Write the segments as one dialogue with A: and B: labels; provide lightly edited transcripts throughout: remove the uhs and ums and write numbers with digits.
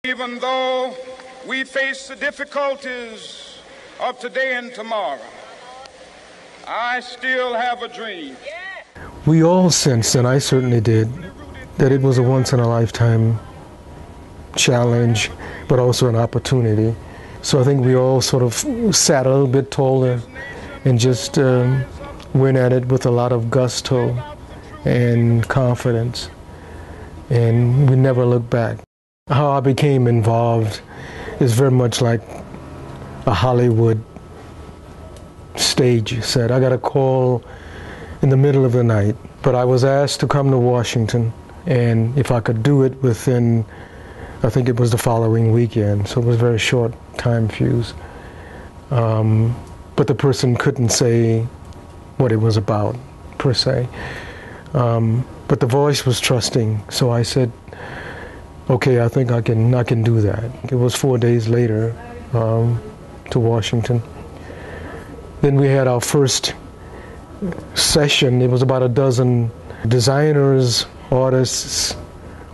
A: Even though we face the difficulties of today and tomorrow, I still have a dream.
B: We all sensed, and I certainly did, that it was a once-in-a-lifetime challenge, but also an opportunity. So I think we all sort of sat a little bit taller and just went at it with a lot of gusto and confidence, and we never looked back. How I became involved is very much like a Hollywood stage set. I got a call in the middle of the night, but I was asked to come to Washington, and if I could do it within, I think it was the following weekend, so it was a very short time fuse. But the person couldn't say what it was about, per se. But the voice was trusting, so I said, okay, I think I can do that. It was 4 days later to Washington. Then we had our first session. It was about a dozen designers, artists,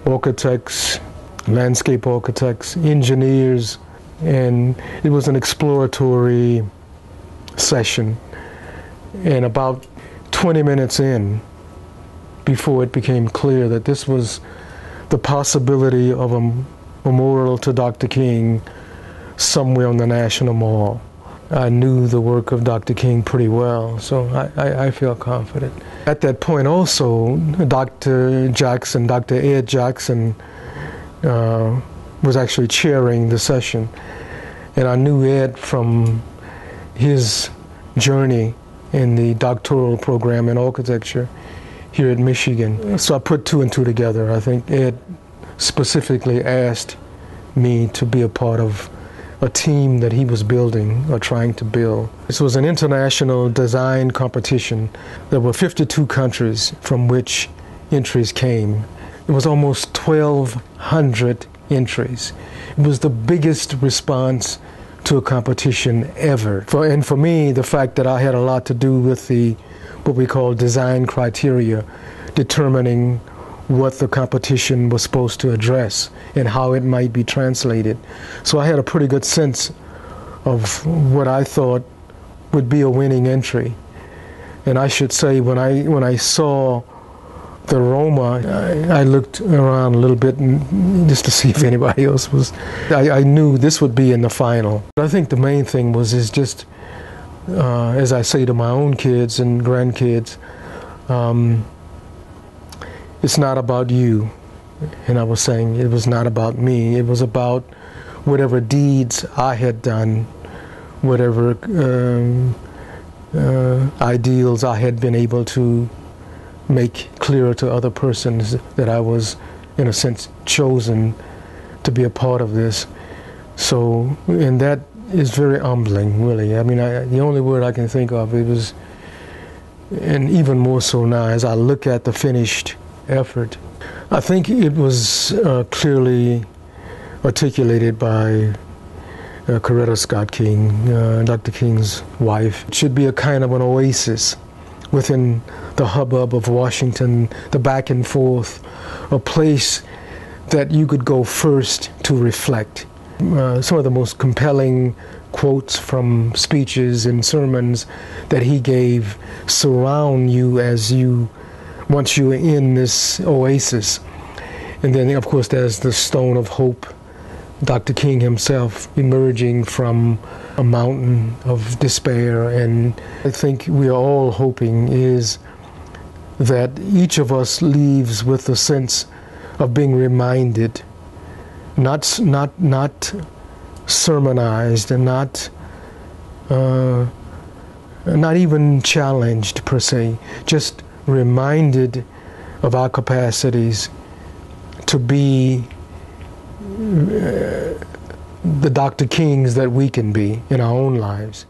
B: architects, landscape architects, engineers, and it was an exploratory session. And about 20 minutes in, before it became clear that this was the possibility of a memorial to Dr. King somewhere on the National Mall. I knew the work of Dr. King pretty well, so I feel confident. At that point also, Dr. Ed Jackson, was actually chairing the session. And I knew Ed from his journey in the doctoral program in architecture here at Michigan. So I put two and two together. I think Ed specifically asked me to be a part of a team that he was building or trying to build. This was an international design competition. There were 52 countries from which entries came. It was almost 1,200 entries. It was the biggest response to a competition ever. And for me, the fact that I had a lot to do with what we call design criteria, determining what the competition was supposed to address and how it might be translated. So I had a pretty good sense of what I thought would be a winning entry. And I should say, when I saw the Roma, I looked around a little bit just to see if anybody else was. I knew this would be in the final. I think the main thing is just, as I say to my own kids and grandkids, it's not about you. And I was saying it was not about me. It was about whatever deeds I had done, whatever ideals I had been able to make clearer to other persons, that I was, in a sense, chosen to be a part of this. So, and that is very humbling, really. I mean, the only word I can think of, it was, and even more so now as I look at the finished effort, I think it was clearly articulated by Coretta Scott King, Dr. King's wife. It should be a kind of an oasis within the hubbub of Washington, the back and forth, a place that you could go first to reflect. Some of the most compelling quotes from speeches and sermons that he gave surround you once you're in this oasis. And then, of course, there's the stone of hope, Dr. King himself emerging from a mountain of despair. And I think we are all hoping is that each of us leaves with a sense of being reminded, not sermonized and not even challenged per se, just reminded of our capacities to be the Dr. Kings that we can be in our own lives.